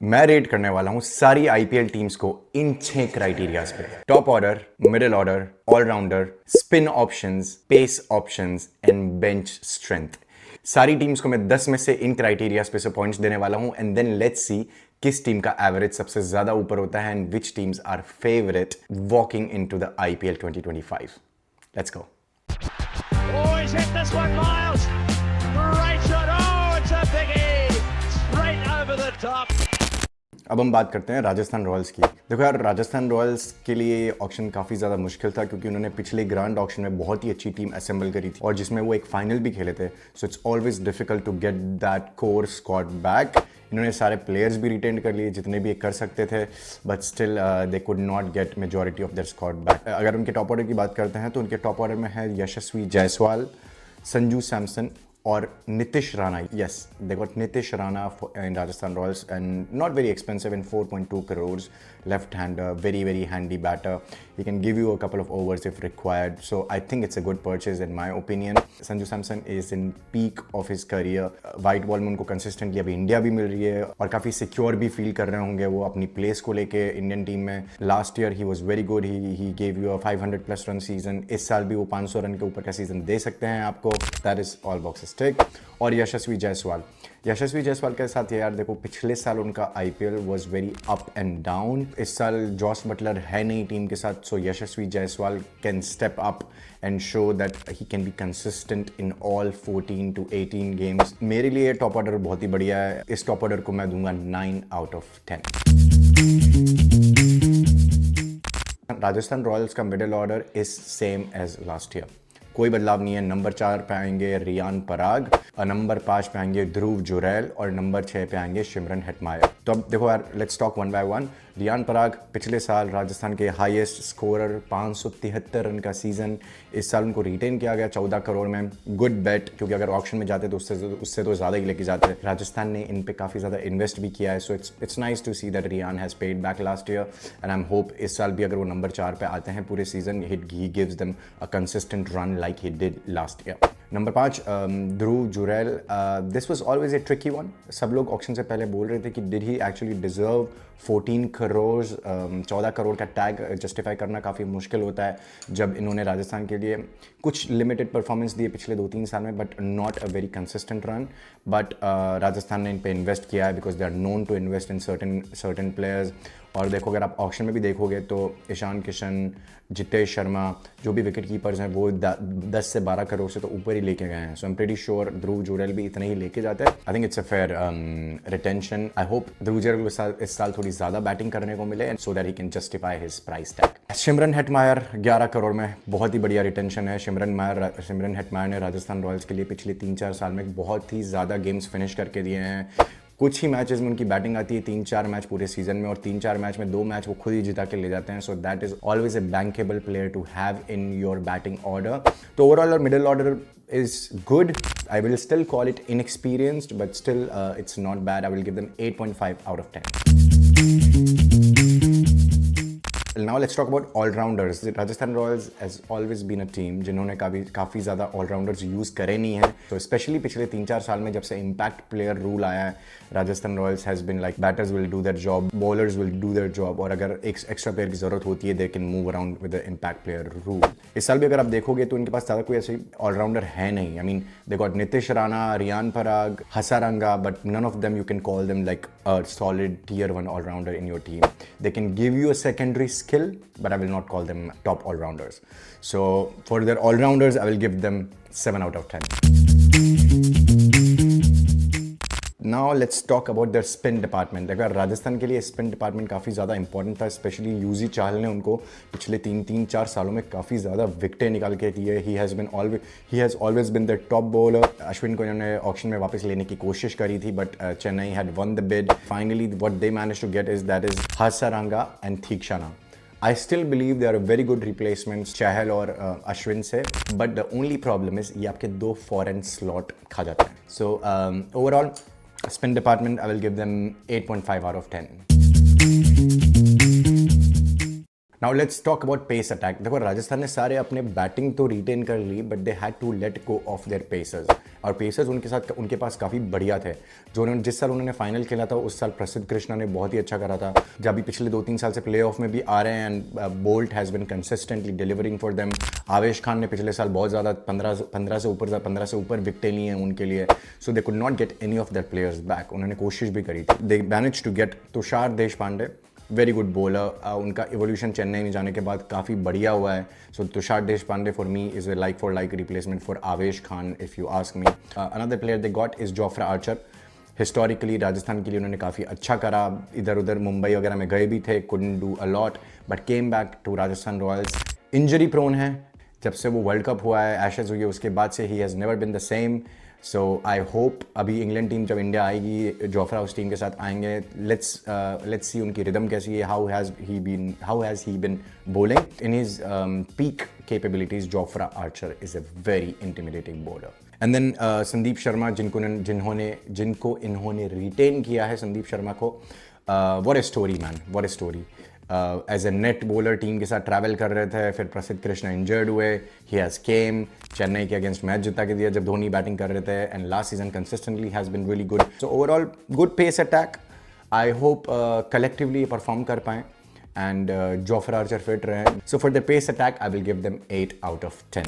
मैं रेट करने वाला हूं सारी आईपीएल टीम्स को इन 6 क्राइटेरियाज पे। Top order, middle order, allrounder, spin options, pace options and bench strength. सारी टीम्स को मैं 10 में से इन क्राइटेरियाज पे से पॉइंट्स देने वाला हूं एंड देन लेट्स सी किस टीम का एवरेज सबसे ज्यादा ऊपर होता है and which teams are favourite walking into the IPL 2025। Let's go. Oh, he's hit this one, Miles. Great shot. Oh, it's a biggie. Straight over the top. अब हम बात करते हैं राजस्थान रॉयल्स की। देखो यार, राजस्थान रॉयल्स के लिए ऑक्शन काफ़ी ज़्यादा मुश्किल था क्योंकि उन्होंने पिछले ग्रांड ऑक्शन में बहुत ही अच्छी टीम असेंबल करी थी और जिसमें वो एक फाइनल भी खेले थे। So it's always difficult to get that core squad back. इन्होंने सारे प्लेयर्स भी रिटेन कर लिए जितने भी कर सकते थे, but still they could not gate majority of their squad back. अगर उनके टॉप ऑर्डर की बात करते हैं तो उनके टॉप ऑर्डर में है यशस्वी जायसवाल, संजू सैमसन और Nitish Rana. Yes, they got Nitish Rana in Rajasthan Royals and not very expensive in 4.2 crores. Left-hander, very handy batter. He can give you a couple of overs if required. So I think it's a good purchase in my opinion. Sanju Samson is in peak of his career. White ball में उनको consistently अभी India भी मिल रही है और काफ़ी secure भी feel कर रहे होंगे वो अपनी प्लेस को लेके इंडियन टीम में। Last year he was very good, he gave you a 500+ run season. इस साल भी वो 500 रन के ऊपर का सीजन दे सकते हैं आपको। दैट इज ऑल बॉक्सेस टिक। और यशस्वी जायसवाल के साथ यार देखो, पिछले साल उनका IPL was very up and down. इस साल जॉस बटलर है नहीं टीम के साथ, so Yashasvi Jaiswal can step up and show that he can be consistent in all 14 to 18 games. मेरे लिए टॉप ऑर्डर बहुत ही बढ़िया है। इस टॉप ऑर्डर को मैं दूंगा 9 out of 10। राजस्थान रॉयल्स का middle order is same as last year, कोई बदलाव नहीं है। नंबर 4 पे आएंगे रियान पराग और नंबर 5 पे आएंगे ध्रुव जुरैल और नंबर 6 पे आएंगे शिमरन हेटमायर। तो अब देखो यार, let's talk one by one. Riyan Parag पिछले साल राजस्थान के हाईएस्ट स्कोरर, 573 रन का सीजन। इस साल उनको रिटेन किया गया 14 करोड़ में। गुड बेट, क्योंकि अगर ऑक्शन में जाते तो उससे तो ज़्यादा ही लेके जाते। राजस्थान ने इन पे काफ़ी ज़्यादा इन्वेस्ट भी किया है, so it's nice to see that Riyan has paid back last year and I am hope इस साल भी अगर वो नंबर 4 पे आते हैं पूरे season, he gives them a consistent run like he did last year. Number 5 Dhruv Jurel. This was always a tricky one. सब लोग ऑक्शन से पहले बोल रहे थे कि did he actually deserve 14 crore. 14 crore का टैग जस्टिफाई करना काफ़ी मुश्किल होता है जब इन्होंने राजस्थान के लिए कुछ लिमिटेड परफॉर्मेंस दिए पिछले 2-3 साल में, but not a very consistent run. But Rajasthan ने इन पे इन्वेस्ट किया है because they are known to invest in certain players. और देखो, अगर आप ऑक्शन में भी देखोगे तो ईशान किशन, जितेश शर्मा, जो भी विकेट कीपर्स हैं वो 10 से 12 करोड़ से तो ऊपर ही लेके गए हैं। So I am pretty sure Dhruv Jurel भी इतने ही लेके जाते हैं। I think it's a fair retention. I hope Dhruv Jurel को इस साल थोड़ी ज़्यादा बैटिंग करने को मिले so that he can justify his price tag. Shimron Hetmyer 11 crore में बहुत ही बढ़िया रिटेंशन है। शिमरन हेटमायर ने राजस्थान रॉयल्स के लिए पिछले 3-4 साल में बहुत ही ज़्यादा गेम्स फिनिश करके दिए हैं। कुछ ही मैचेस में उनकी बैटिंग आती है, 3-4 मैच पूरे सीजन में, और 3-4 मैच में 2 मैच वो खुद ही जिता के ले जाते हैं। So that is always a bankable player to have in your batting order. तो ओवरऑल और middle order is good. I will still call it inexperienced, but still it's not bad. I will give them 8.5 out of 10. Now let's talk about all-rounders. Rajasthan Royals has always been a team जिन्होंने काफ़ी ज़्यादा all-rounders use करे नहीं हैं। तो specially पिछले 3-4 साल में जब से इम्पैक्ट प्लेयर रूल आया है, Rajasthan Royals has been like batters will do their job, bowlers will do their job, और अगर एक एक्स्ट्रा प्लेयर की ज़रूरत होती है they can move around with the impact player rule. इस साल भी अगर आप देखोगे तो इनके पास ज़्यादा कोई ऐसे ऑलराउंडर है नहीं। I mean they got Nitish Rana, Riyan Parag, Hasaranga, but none of them you can call them like a solid tier 1 all-rounder in your team. They can give you a secondary skill, but I will not call them top all-rounders. So for their all-rounders, I will give them 7 out of 10. Now let's talk about their spin department. अगर राजस्थान के लिए spin department काफ़ी ज़्यादा important था, specially UG चाहल ने उनको पिछले 3-4 सालों में काफ़ी ज़्यादा विकेटें निकाल के दी है। He has always been the top bowler. Ashwin को इन्होंने ऑक्शन में वापस लेने की कोशिश करी थी, but Chennai had won the bid. Finally what they manage to get is Hasaranga and Theekshana. I still believe they are a very good replacements Chahal और अश्विन से, but the only problem is ये आपके 2 फॉरेन स्लॉट खा जाते हैं। So overall spin department I will give them 8.5 out of 10. Now let's talk about pace attack. देखो राजस्थान ने सारे अपने बैटिंग तो रिटेन कर ली, but they had to let go of their pacers, और पेसर्स उनके पास काफ़ी बढ़िया थे। जिस साल उन्होंने फाइनल खेला था उस साल प्रसिद्ध कृष्णा ने बहुत ही अच्छा करा था। जब अभी पिछले 2-3 साल से प्ले ऑफ में भी आ रहे हैं, and bolt has been consistently delivering for them. आवेश खान ने पिछले साल बहुत ज़्यादा 15 से ऊपर विकेटें ली हैं उनके लिए। So they could not get any of their players back. उन्होंने कोशिश भी करी थी। They manage to get Tushar Deshpande, very good bowler. उनका एवोल्यूशन चेन्नई में जाने के बाद काफ़ी बढ़िया हुआ है। So Tushar Deshpande for me is a like for like replacement for Avesh Khan if you ask me. Another player they got is Jofra Archer. Historically Rajasthan के लिए उन्होंने काफ़ी अच्छा करा। इधर उधर मुंबई वगैरह में गए भी थे, couldn't do a lot, but came back to Rajasthan Royals. Injury prone है, जब से वो वर्ल्ड कप हुआ है, एशेज हुई है, उसके बाद से ही has never been the same. So I hope अभी इंग्लैंड टीम जब इंडिया आएगी, जोफ्रा उस टीम के साथ आएंगे, लेट्स सी उनकी रिदम कैसी है, how has he been bowling in his peak capabilities. Jofra Archer is a very intimidating bowler. And then Sandeep Sharma, जिनको इन्होंने रिटेन किया है, संदीप शर्मा को, what a story man, what a story. As a net bowler team के साथ travel कर रहे थे, फिर प्रसिद्ध कृष्णा इंजर्ड हुए, ही हैज़ केम, चेन्नई के अगेंस्ट मैच जिता के दिया जब धोनी बैटिंग कर रहे थे, and last season consistently has been really good. So overall good pace attack. I hope collectively perform कर पाएँ एंड जोफ्रा आर्चर फिट रहे. So for the pace attack I will give them 8 out of 10.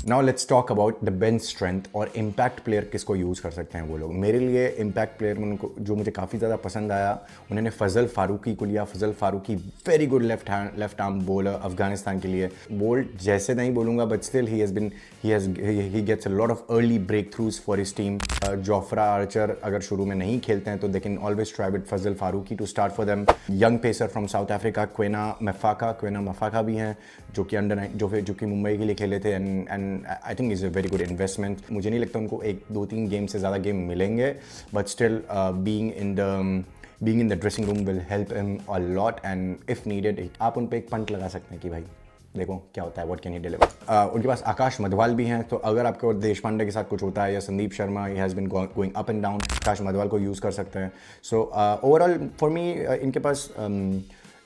Now let's talk about the bench strength और impact player किसको use कर सकते हैं वो लोग. मेरे लिए इम्पैक्ट प्लेयर में उनको जो मुझे काफ़ी ज़्यादा पसंद आया, उन्होंने फजल फारूकी को लिया. Fazal Farooqi very good left arm bowler Afghanistan के लिए. बोल्ड जैसे नहीं बोलूँगा, but still he gets a lot of early breakthroughs for his team. Jofra Archer अगर शुरू में नहीं खेलते हैं तो they can always try with Fazal Farooqi to start for them. Young pacer from South Africa Kwena Maphaka भी हैं जो कि जो कि मुंबई के लिए खेले थे, and I think is a very good investment. मुझे नहीं लगता उनको 1-2-3 गेम से ज़्यादा गेम मिलेंगे, but still being in the dressing room will help him a lot, and if needed आप उन पर एक पंट लगा सकते हैं कि भाई देखो क्या होता है, व्हाट कैन ही डिलीवर. उनके पास आकाश मधवाल भी हैं, तो अगर आपको देशपांडे के साथ कुछ होता है या Sandeep Sharma he has been going up and down, Akash Madhwal को यूज़ कर सकते हैं. सो ओवरऑल फॉर मी इनके पास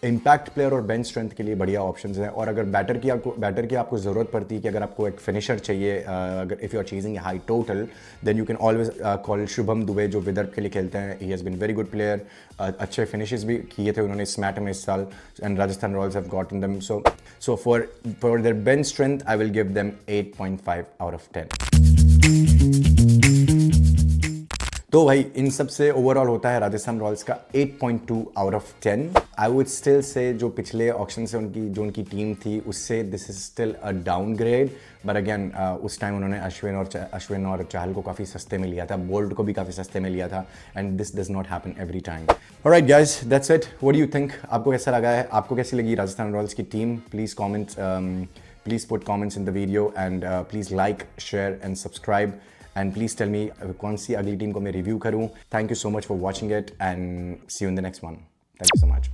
इम्पैक्ट प्लेयर और बेंच स्ट्रेंथ के लिए बढ़िया ऑप्शंस हैं. और अगर बैटर की आपको ज़रूरत पड़ती है कि अगर आपको एक फिनिशर चाहिए, अगर if you are chasing high total, then you can always call Shubham Dubey जो विदर्भ के लिए खेलते हैं. He has been very good player. अच्छे फिनिशेस भी किए थे उन्होंने स्मैट में इस साल, and Rajasthan Royals have gotten them. So for their bench strength I will give them 8.5 out of 10. तो भाई इन सब से ओवरऑल होता है राजस्थान रॉयल्स का 8.2 out of 10. I would still say जो पिछले ऑक्शन से उनकी टीम थी उससे this is still a downgrade. But again उस टाइम उन्होंने अश्विन और चाहल को काफ़ी सस्ते में लिया था, बोल्ट को भी काफ़ी सस्ते में लिया था, and this does not happen every time. Alright guys, that's it. What do you think? आपको कैसा लगा है? आपको कैसी लगी राजस्थान रॉयल्स की team? Please put comments in the video, and please like, share and subscribe. And please tell me कौन सी अगली टीम को मैं रिव्यू करूँ. Thank you so much for watching it and see you in the next one. Thank you so much.